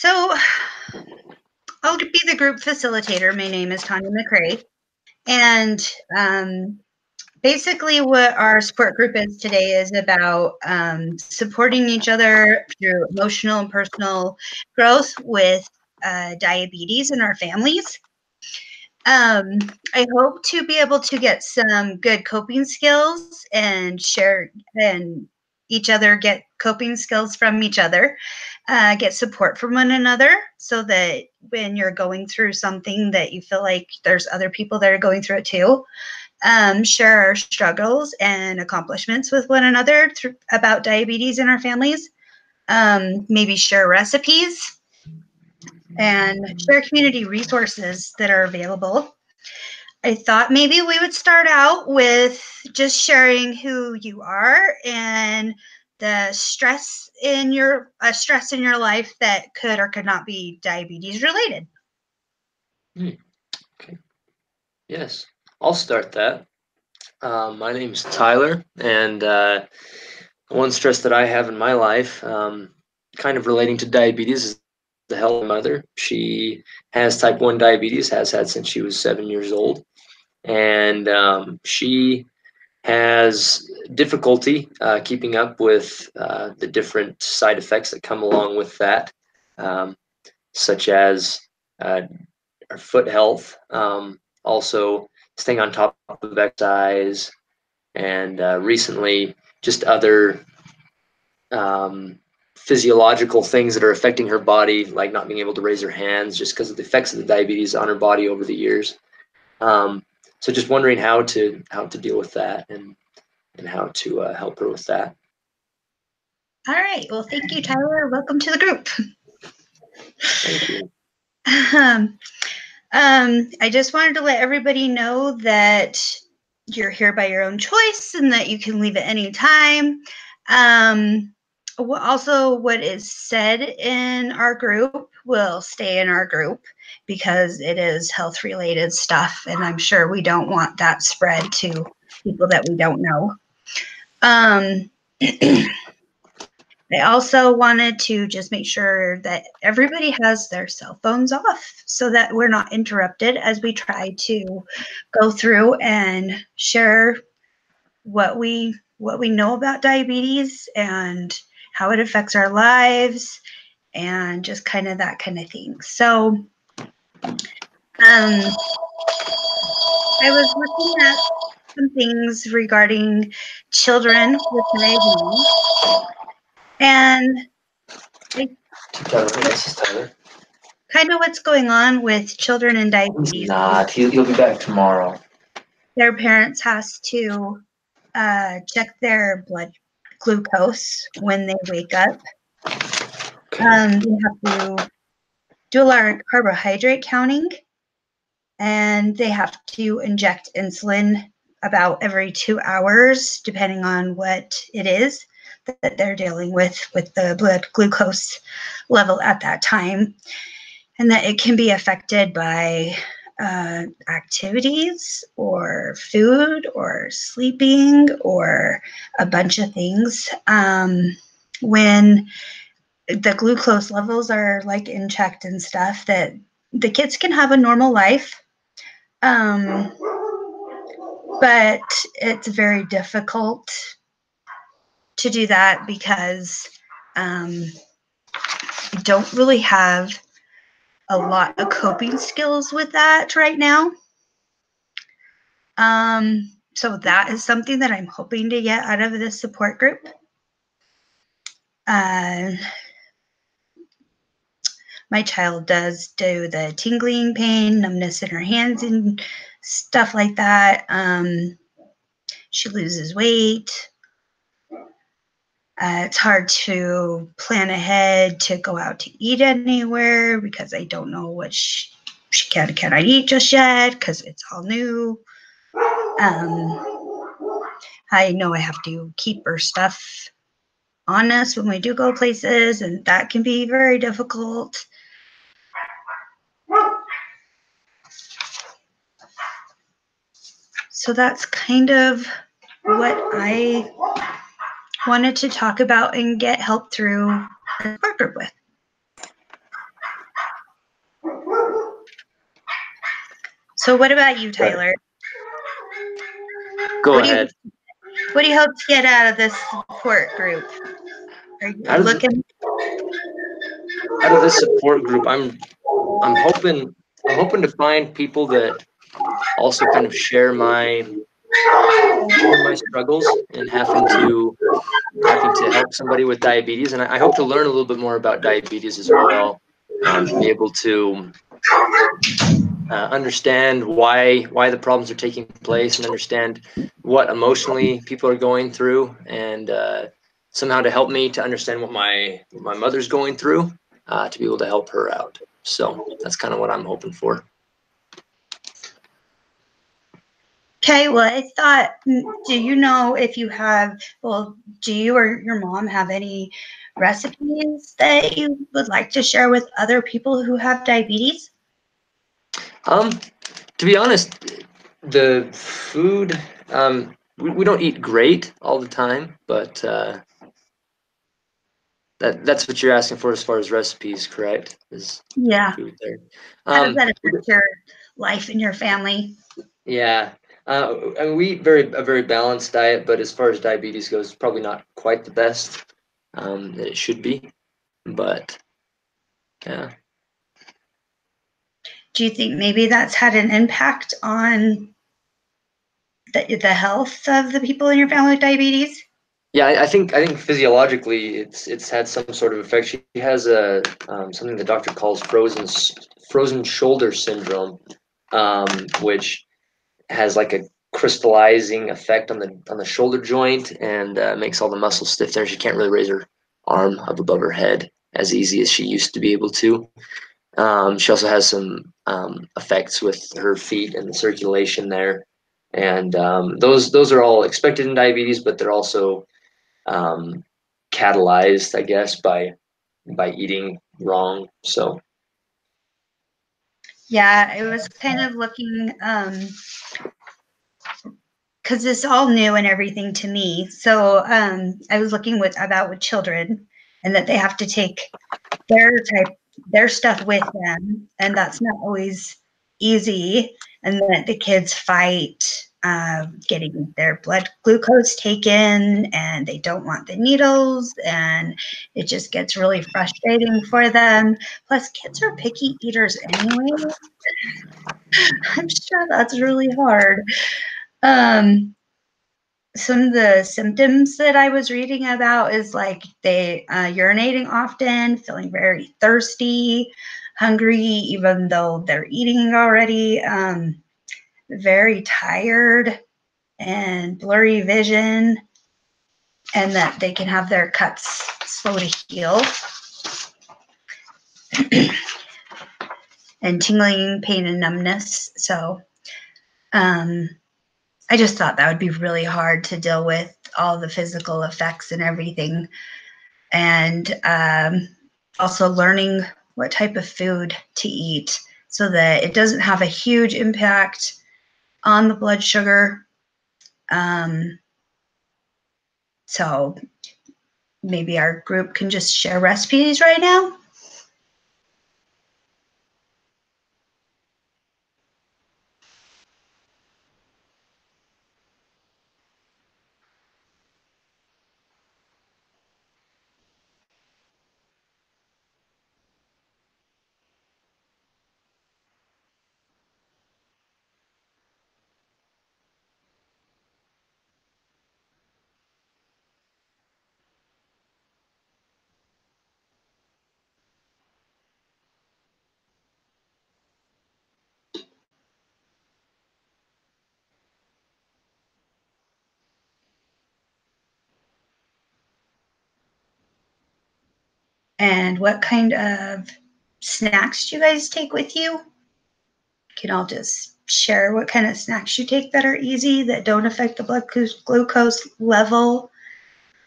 So I'll be the group facilitator. My name is Tanya McCrae. And basically what our support group is today is about supporting each other through emotional and personal growth with diabetes in our families. I hope to be able to get some good coping skills and share and each other get coping skills from each other, get support from one another so that when you're going through something that you feel like there's other people that are going through it too. Share our struggles and accomplishments with one another about diabetes in our families. Maybe share recipes and share community resources that are available. I thought maybe we would start out with just sharing who you are and the stress in your life that could or could not be diabetes related. Okay. Yes, I'll start that. My name is Tyler, and one stress that I have in my life, kind of relating to diabetes, is the health of my mother. She has type 1 diabetes, has had since she was 7 years old, and she has difficulty keeping up with the different side effects that come along with that, such as our foot health, also staying on top of exercise, and recently just other physiological things that are affecting her body, like not being able to raise her hands just because of the effects of the diabetes on her body over the years. So just wondering how to deal with that and how to help her with that. All right. Well, thank you, Tyler. Welcome to the group. Thank you. I just wanted to let everybody know that you're here by your own choice and that you can leave at any time. Also, what is said in our group will stay in our group because it is health related stuff, and I'm sure we don't want that spread to people that we don't know. I also wanted to just make sure that everybody has their cell phones off so that we're not interrupted as we try to go through and share what we know about diabetes and how it affects our lives and just kind of that kind of thing. So I was looking at some things regarding children with diabetes. And This is Tyler. Kind of what's going on with children and diabetes. He's not. He'll be back tomorrow. Their parents has to check their blood glucose when they wake up. They have to do a lot of carbohydrate counting, and they have to inject insulin about every 2 hours, depending on what it is that they're dealing with the blood glucose level at that time, and that it can be affected by activities or food or sleeping or a bunch of things. When the glucose levels are like in checked and stuff, that the kids can have a normal life. But it's very difficult to do that because we don't really have a lot of coping skills with that right now. So that is something that I'm hoping to get out of this support group. My child does do the tingling pain, numbness in her hands and stuff like that. She loses weight. It's hard to plan ahead to go out to eat anywhere because I don't know what she cannot eat just yet because it's all new. I know I have to keep her stuff on us when we do go places, and that can be very difficult. So that's kind of what I wanted to talk about and get help through the support group with. So what about you, Right. Tyler? Go What do ahead. what do you hope to get out of this support group? Are you Out of looking? this support group, I'm hoping to find people that also kind of share my struggles and having to help somebody with diabetes, and I hope to learn a little bit more about diabetes as well, to be able to understand why the problems are taking place and understand what emotionally people are going through, and somehow to help me to understand what my mother's going through, to be able to help her out. So that's kind of what I'm hoping for. Okay, well, I thought, do you know if you have, well, do you or your mom have any recipes that you would like to share with other people who have diabetes? To be honest, the food, we don't eat great all the time, but that's what you're asking for as far as recipes, correct? Is Yeah. food there? How does that affect your life and your family? Yeah, I mean, we eat a very balanced diet, but as far as diabetes goes, probably not quite the best that it should be. But yeah, Do you think maybe that's had an impact on the health of the people in your family with diabetes? yeah, I think physiologically, it's had some sort of effect. She has a something the doctor calls frozen shoulder syndrome, which has like a crystallizing effect on the shoulder joint, and makes all the muscles stiff there. She can't really raise her arm up above her head as easy as she used to be able to. She also has some effects with her feet and the circulation there, and those are all expected in diabetes, but they're also um, catalyzed, I guess, by eating wrong. So Yeah, I was kind of looking, because it's all new and everything to me. So I was looking with children, and that they have to take their stuff with them, and that's not always easy. And that the kids fight getting their blood glucose taken, and they don't want the needles, and it just gets really frustrating for them. Plus, kids are picky eaters anyway. I'm sure that's really hard. Um, some of the symptoms that I was reading about is like they urinating often, feeling very thirsty, hungry, even though they're eating already, very tired and blurry vision, and that they can have their cuts slow to heal, and tingling, pain, and numbness. So I just thought that would be really hard to deal with all the physical effects and everything. And also learning what type of food to eat so that it doesn't have a huge impact on the blood sugar. So maybe our group can just share recipes right now. And what kind of snacks do you guys take with you? Can all just share what kind of snacks you take that are easy, that don't affect the blood glucose level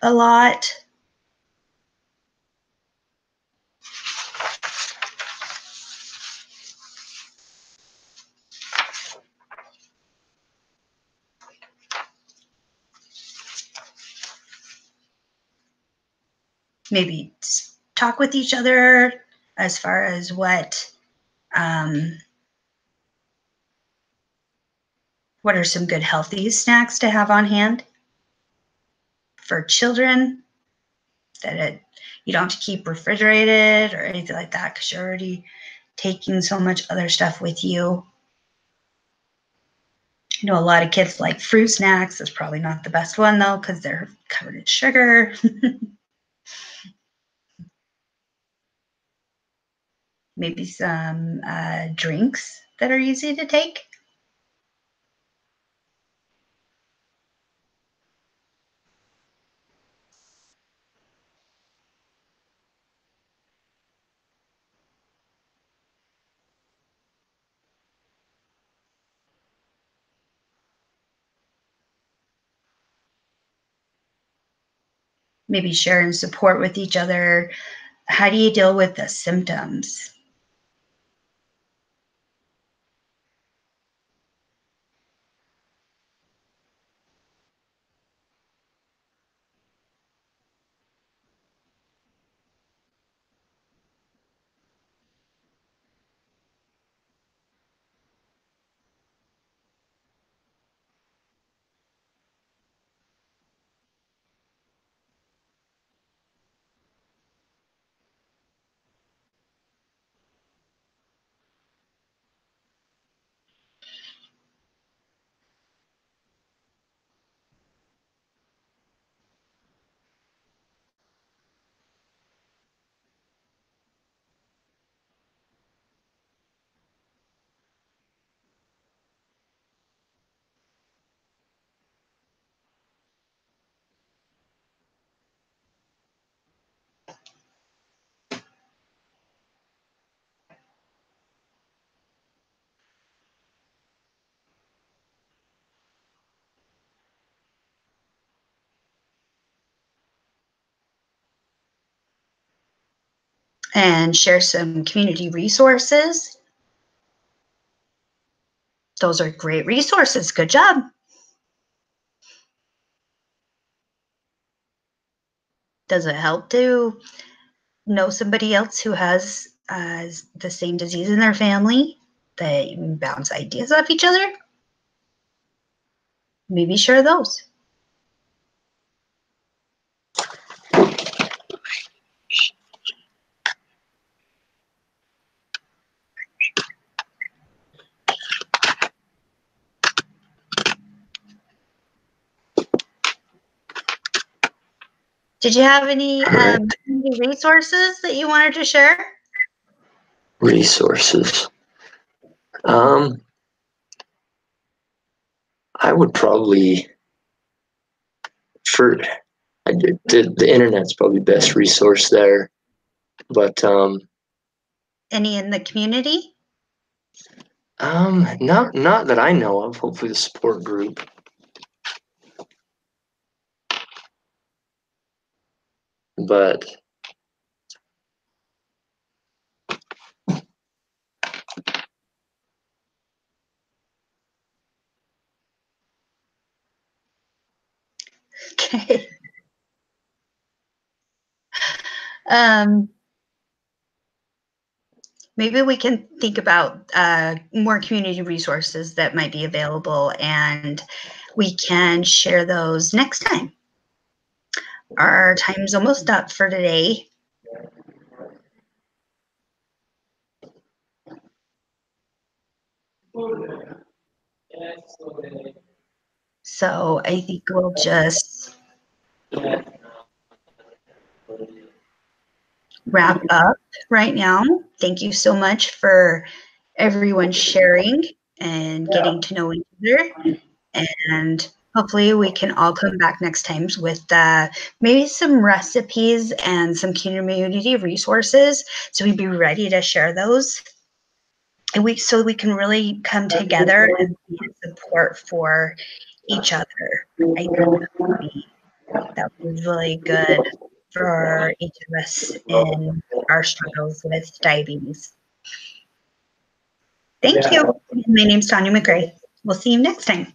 a lot. Maybe talk with each other as far as what um, What are some good healthy snacks to have on hand for children that you don't have to keep refrigerated or anything like that because you're already taking so much other stuff with you? You know, a lot of kids like fruit snacks. It's probably not the best one though because they're covered in sugar. Maybe some drinks that are easy to take. Maybe sharing support with each other. How do you deal with the symptoms? And share some community resources. Those are great resources. Good job. Does it help to know somebody else who has the same disease in their family? They bounce ideas off each other. Maybe share those. Did you have any resources that you wanted to share? Resources. I would probably the internet's probably the best resource there, but Any in the community? not that I know of. Hopefully the support group. But Okay. Maybe we can think about more community resources that might be available, and we can share those next time. Our time's almost up for today. So I think we'll just wrap up right now. Thank you so much for everyone sharing and getting to know each other. And hopefully we can all come back next time with maybe some recipes and some community resources. So we'd be ready to share those. And so we can really come together and be support for each other. I think that would be really good for each of us in our struggles with diabetes. Thank you. My name's Tanya McRae. We'll see you next time.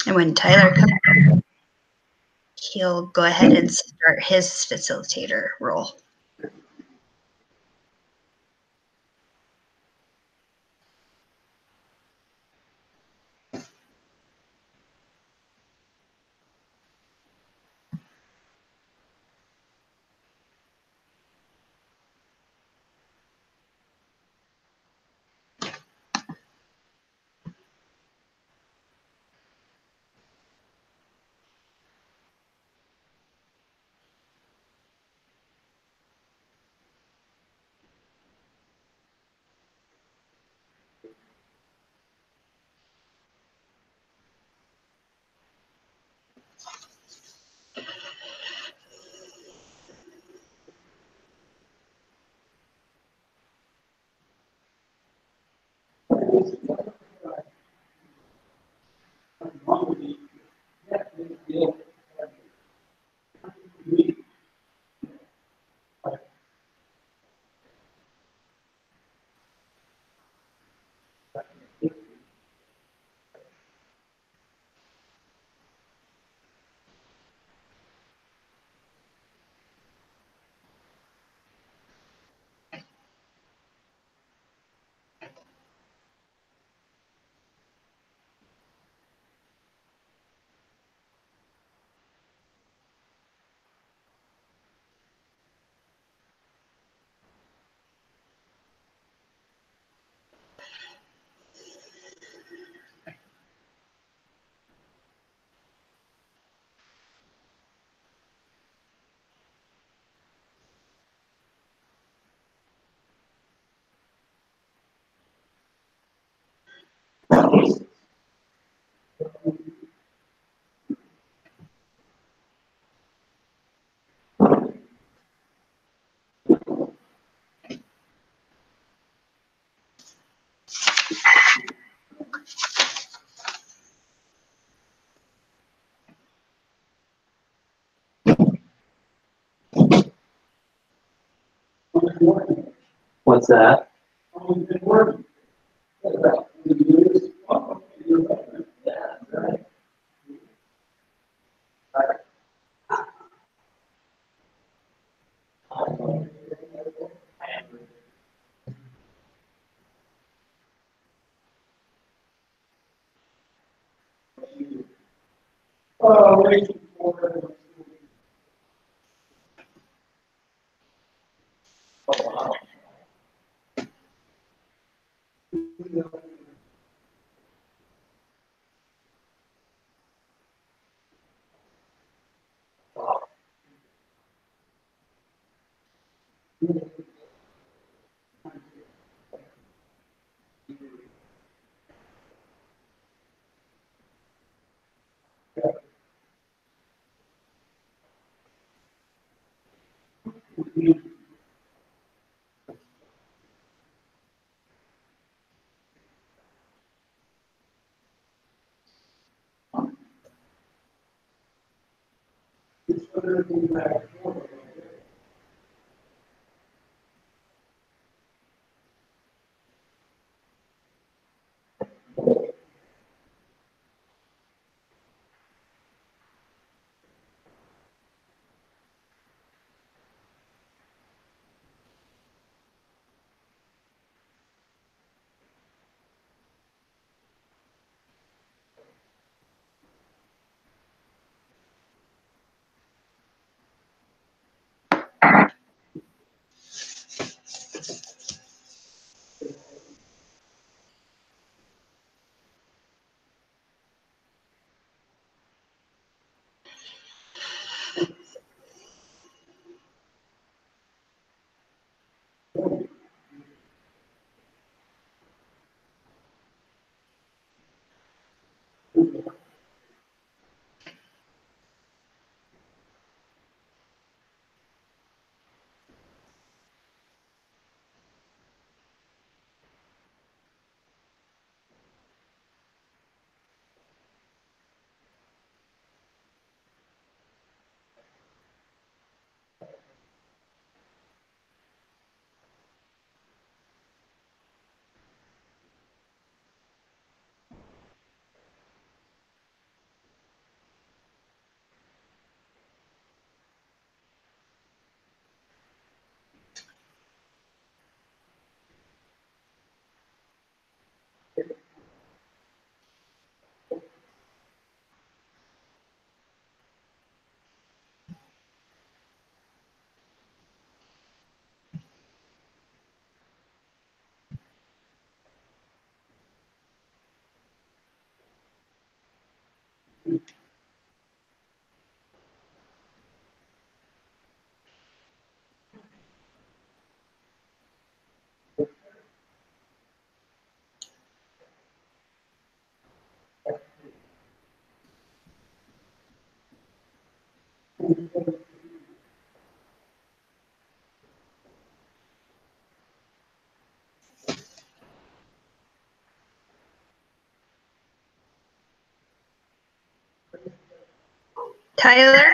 And when Tyler comes, he'll go ahead and start his facilitator role. What's that? Tyler?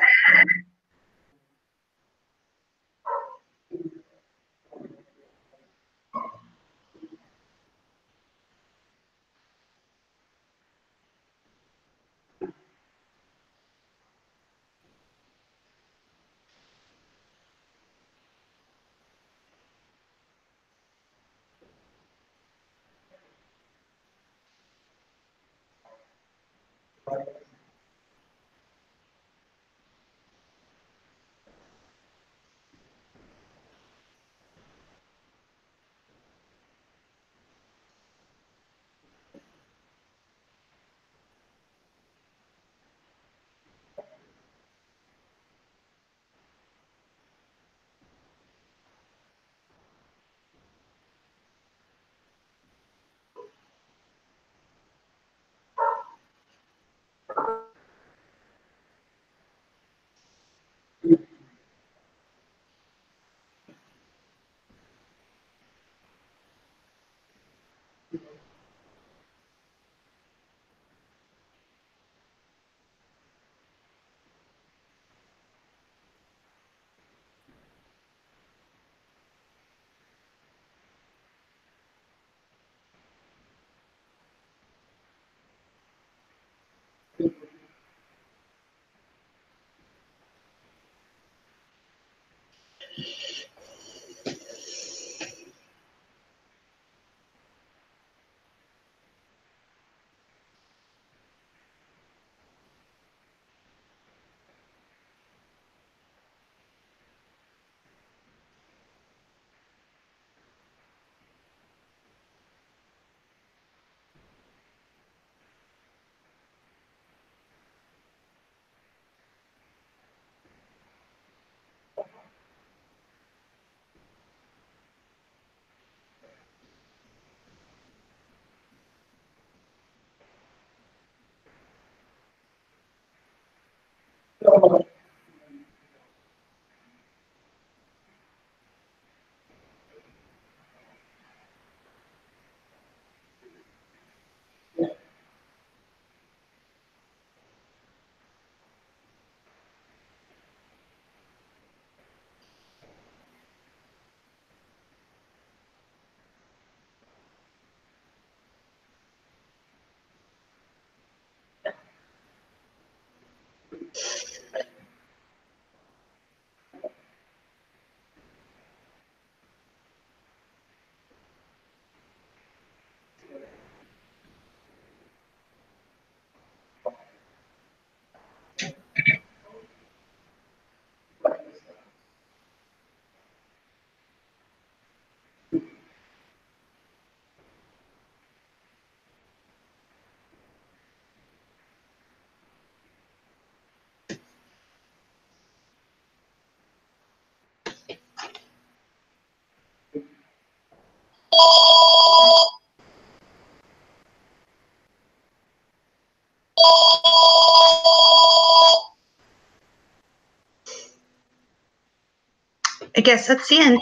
I guess that's the end.